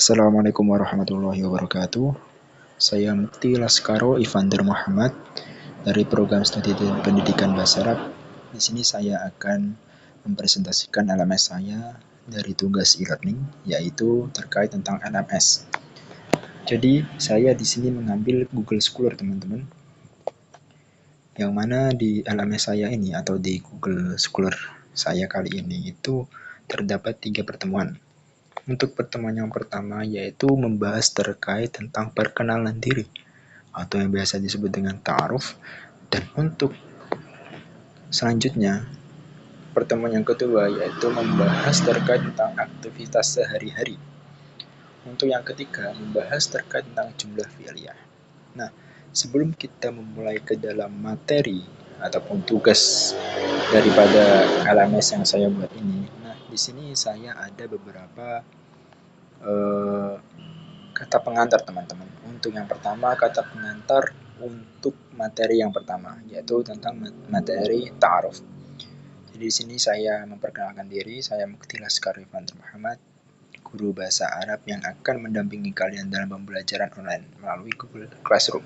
Assalamualaikum warahmatullahi wabarakatuh. Saya Mukti Laskaro Ivander Muhammad dari program studi pendidikan bahasa Arab. Di sini saya akan mempresentasikan LMS saya dari tugas e-learning, yaitu terkait tentang LMS. Jadi saya di sini mengambil Google Scholar, teman-teman. Yang mana di LMS saya ini atau di Google Scholar saya kali ini itu terdapat 3 pertemuan. Untuk pertemuan yang pertama yaitu membahas terkait tentang perkenalan diri atau yang biasa disebut dengan ta'aruf. Dan untuk selanjutnya pertemuan yang kedua yaitu membahas terkait tentang aktivitas sehari-hari. Untuk yang ketiga membahas terkait tentang jumlah fi'liyah. Nah, sebelum kita memulai ke dalam materi ataupun tugas daripada LMS yang saya buat ini, nah di sini saya ada beberapa kata pengantar, teman-teman. Untuk yang pertama, kata pengantar untuk materi yang pertama yaitu tentang materi ta'aruf. Jadi di sini saya memperkenalkan diri, saya Mukti Laskaro Ivander Muhammad, guru bahasa Arab yang akan mendampingi kalian dalam pembelajaran online melalui Google Classroom.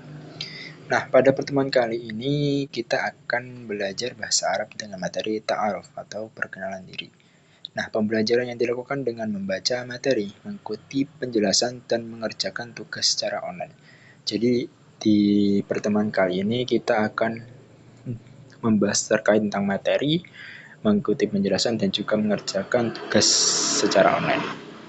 Nah, pada pertemuan kali ini kita akan belajar bahasa Arab dengan materi ta'aruf atau perkenalan diri. Nah, pembelajaran yang dilakukan dengan membaca materi, mengikuti penjelasan, dan mengerjakan tugas secara online. Jadi, di pertemuan kali ini kita akan membahas terkait tentang materi, mengikuti penjelasan, dan juga mengerjakan tugas secara online.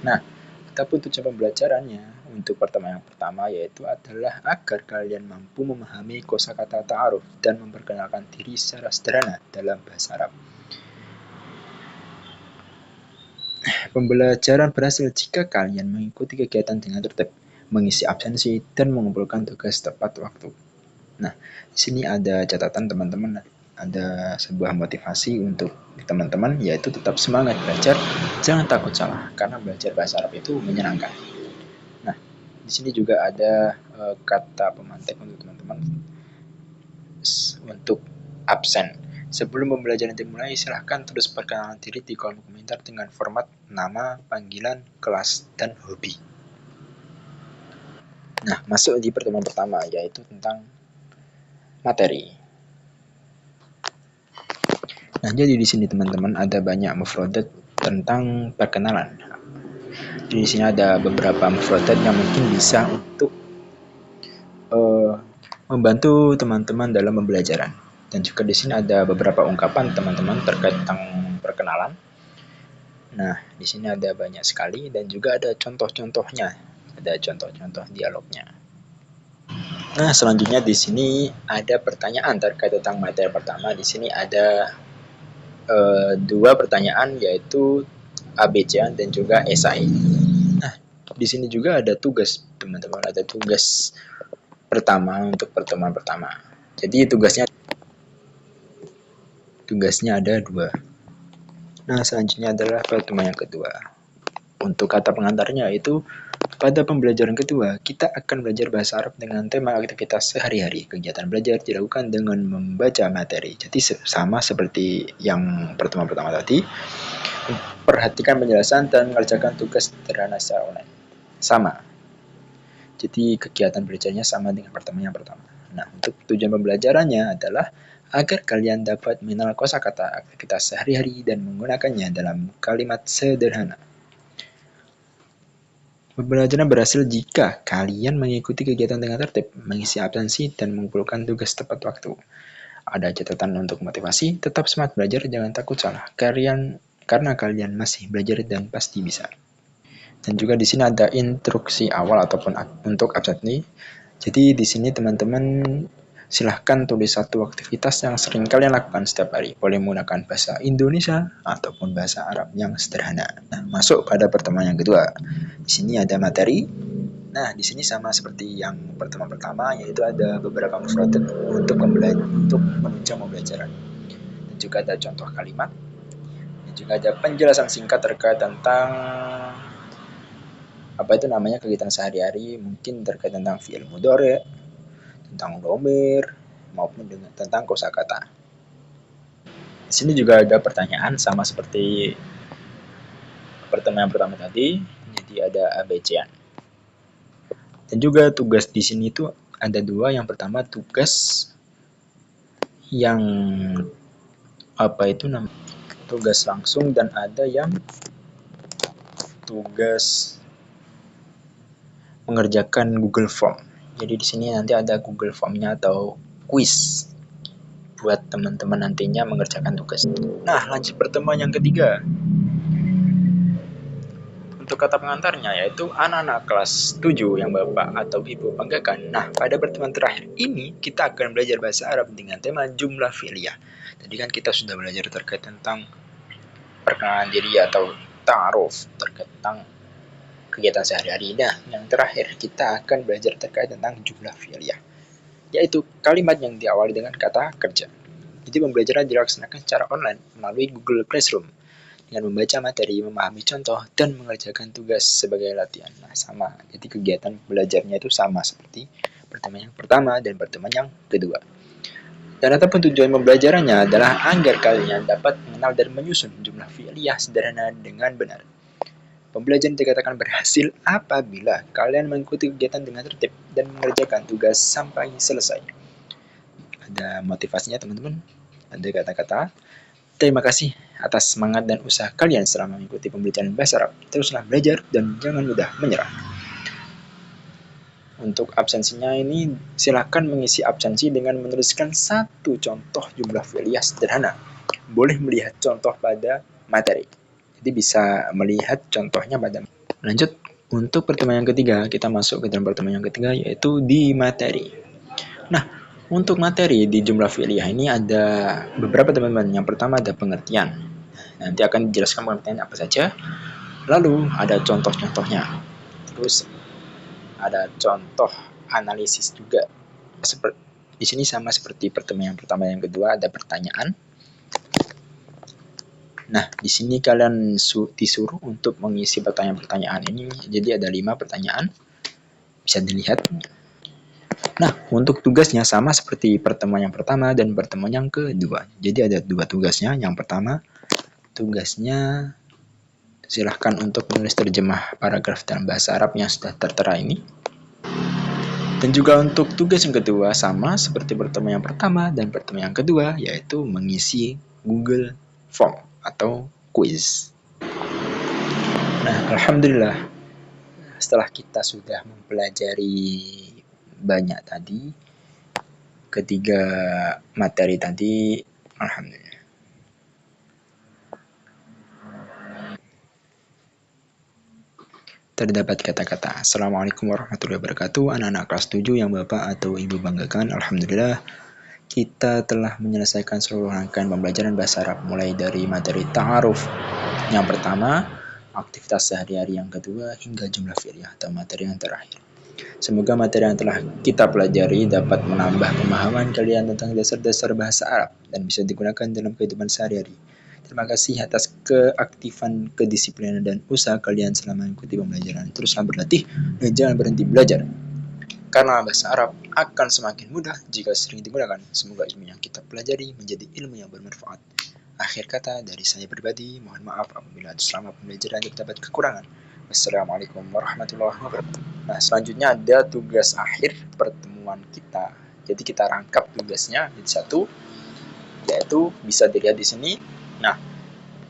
Nah, adapun tujuan pembelajarannya untuk pertemuan yang pertama yaitu adalah agar kalian mampu memahami kosakata ta'aruf dan memperkenalkan diri secara sederhana dalam bahasa Arab. Pembelajaran berhasil jika kalian mengikuti kegiatan dengan tertib, mengisi absensi, dan mengumpulkan tugas tepat waktu. Nah, di sini ada catatan, teman-teman. Ada sebuah motivasi untuk teman-teman, yaitu tetap semangat belajar, jangan takut salah, karena belajar bahasa Arab itu menyenangkan. Nah, di sini juga ada kata pemantik untuk teman-teman untuk absen. Sebelum pembelajaran dimulai, silahkan tulis perkenalan diri di kolom komentar dengan format nama, panggilan, kelas, dan hobi. Nah, masuk di pertemuan pertama, yaitu tentang materi. Nah, jadi di sini teman-teman ada banyak mufradat tentang perkenalan. Di sini ada beberapa mufradat yang mungkin bisa untuk membantu teman-teman dalam pembelajaran. Dan juga di sini ada beberapa ungkapan teman-teman terkait tentang perkenalan. Nah, di sini ada banyak sekali dan juga ada contoh-contohnya, ada contoh-contoh dialognya. Nah, selanjutnya di sini ada pertanyaan terkait tentang materi pertama. Di sini ada 2 pertanyaan yaitu ABC dan juga esai. Nah, di sini juga ada tugas, teman-teman, ada tugas pertama untuk pertemuan pertama. Jadi tugasnya ada 2. Nah, selanjutnya adalah pertemuan yang kedua. Untuk kata pengantarnya itu pada pembelajaran kedua, kita akan belajar bahasa Arab dengan tema aktivitas sehari-hari. Kegiatan belajar dilakukan dengan membaca materi. Jadi sama seperti yang pertemuan pertama tadi, perhatikan penjelasan dan mengerjakan tugas sederhana secara online. Sama. Jadi kegiatan belajarnya sama dengan pertemuan yang pertama. Nah, untuk tujuan pembelajarannya adalah agar kalian dapat mengenal kosakata aktivitas sehari-hari dan menggunakannya dalam kalimat sederhana. Pembelajaran berhasil jika kalian mengikuti kegiatan dengan tertib, mengisi absensi, dan mengumpulkan tugas tepat waktu. Ada catatan untuk motivasi, tetap semangat belajar, jangan takut salah. Karena kalian masih belajar dan pasti bisa. Dan juga di sini ada instruksi awal ataupun untuk absensi. Jadi di sini teman-teman silahkan tulis satu aktivitas yang sering kalian lakukan setiap hari. Boleh menggunakan bahasa Indonesia ataupun bahasa Arab yang sederhana. Nah, masuk pada pertemuan yang kedua. Di sini ada materi. Nah, di sini sama seperti yang pertemuan pertama, yaitu ada beberapa mufradat untuk menunjang pembelajaran. Dan juga ada contoh kalimat. Dan juga ada penjelasan singkat terkait tentang kegiatan sehari-hari, mungkin terkait tentang fi'il mudhari', tentang dhamir, maupun tentang kosakata. Di sini juga ada pertanyaan sama seperti pertemuan pertama tadi, jadi ada ABC-an. Dan juga tugas di sini tuh ada dua. Yang pertama tugas yang tugas langsung, dan ada yang tugas mengerjakan Google Form. Jadi di sini nanti ada Google Form-nya atau quiz buat teman-teman nantinya mengerjakan tugas. Nah, lanjut pertemuan yang ketiga. Untuk kata pengantarnya yaitu anak-anak kelas 7 yang Bapak atau Ibu banggakan. Nah, pada pertemuan terakhir ini kita akan belajar bahasa Arab dengan tema jumlah fi'liyah. Tadi kan kita sudah belajar terkait tentang perkenalan diri atau ta'aruf, terkait tentang kegiatan sehari-hari. Nah, yang terakhir kita akan belajar terkait tentang jumlah fi'liyah, yaitu kalimat yang diawali dengan kata kerja. Jadi pembelajaran dilaksanakan secara online melalui Google Classroom dengan membaca materi, memahami contoh, dan mengerjakan tugas sebagai latihan. Nah, sama. Jadi kegiatan belajarnya itu sama seperti pertemuan yang pertama dan pertemuan yang kedua. Dan ataupun tujuan pembelajarannya adalah agar kalian dapat mengenal dan menyusun jumlah fi'liyah sederhana dengan benar. Pembelajaran dikatakan berhasil apabila kalian mengikuti kegiatan dengan tertib dan mengerjakan tugas sampai selesai. Ada motivasinya teman-teman, ada kata-kata. Terima kasih atas semangat dan usaha kalian selama mengikuti pembelajaran bahasa Arab. Teruslah belajar dan jangan mudah menyerah. Untuk absensinya ini, silakan mengisi absensi dengan menuliskan satu contoh jumlah fi'liyah sederhana. Boleh melihat contoh pada materi. Jadi bisa melihat contohnya pada materi. Lanjut, untuk pertemuan yang ketiga, kita masuk ke dalam pertemuan yang ketiga, yaitu di materi. Nah, untuk materi di jumlah fi'liyah ini ada beberapa teman-teman. Yang pertama ada pengertian. Nanti akan dijelaskan pengertiannya apa saja. Lalu ada contoh-contohnya. Terus ada contoh analisis juga. Di sini sama seperti pertemuan yang pertama yang kedua, ada pertanyaan. Nah, di sini kalian disuruh untuk mengisi pertanyaan-pertanyaan ini. Jadi ada 5 pertanyaan. Bisa dilihat. Nah, untuk tugasnya sama seperti pertemuan yang pertama dan pertemuan yang kedua. Jadi ada 2 tugasnya. Yang pertama, tugasnya silahkan untuk menulis terjemah paragraf dalam bahasa Arab yang sudah tertera ini. Dan juga untuk tugas yang kedua sama seperti pertemuan yang pertama dan pertemuan yang kedua, yaitu mengisi Google Form atau quiz. Nah, alhamdulillah setelah kita sudah mempelajari banyak tadi, ketiga materi tadi, alhamdulillah. Terdapat kata-kata Assalamualaikum warahmatullahi wabarakatuh. Anak-anak kelas 7 yang Bapak atau Ibu banggakan, alhamdulillah kita telah menyelesaikan seluruh rangkaian pembelajaran bahasa Arab, mulai dari materi ta'aruf yang pertama, aktivitas sehari-hari yang kedua, hingga jumlah fi'liyah atau materi yang terakhir. Semoga materi yang telah kita pelajari dapat menambah pemahaman kalian tentang dasar-dasar bahasa Arab dan bisa digunakan dalam kehidupan sehari-hari. Terima kasih atas keaktifan, kedisiplinan, dan usaha kalian selama mengikuti pembelajaran. Teruslah berlatih dan jangan berhenti belajar. Karena bahasa Arab akan semakin mudah jika sering digunakan. Semoga ilmu yang kita pelajari menjadi ilmu yang bermanfaat. Akhir kata dari saya pribadi, mohon maaf apabila selama pembelajaran terdapat kekurangan. Wassalamualaikum warahmatullahi wabarakatuh. Nah, selanjutnya ada tugas akhir pertemuan kita. Jadi kita rangkap tugasnya jadi satu, yaitu bisa dilihat di sini. Nah,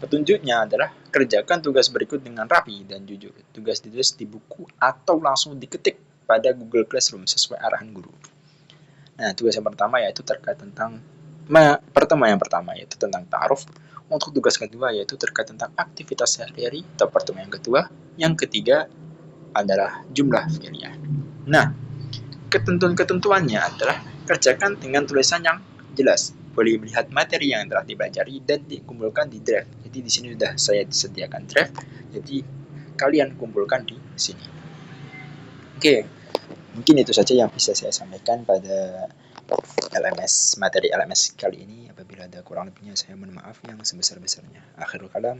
petunjuknya adalah kerjakan tugas berikut dengan rapi dan jujur. Tugas ditulis di buku atau langsung diketik pada Google Classroom sesuai arahan guru. Nah, tugas yang pertama yaitu terkait tentang pertemuan yang pertama yaitu tentang ta'aruf. Untuk tugas kedua yaitu terkait tentang aktivitas sehari-hari atau pertemuan yang kedua. Yang ketiga adalah jumlah fi'liyah. Nah, ketentuan-ketentuannya adalah kerjakan dengan tulisan yang jelas. Boleh melihat materi yang telah dipelajari dan dikumpulkan di drive. Jadi di sini sudah saya disediakan drive. Jadi kalian kumpulkan di sini. Oke, mungkin itu saja yang bisa saya sampaikan pada materi LMS kali ini. Apabila ada kurang lebihnya saya mohon maaf yang sebesar-besarnya. Akhirul kalam.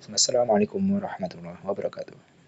Assalamualaikum warahmatullahi wabarakatuh.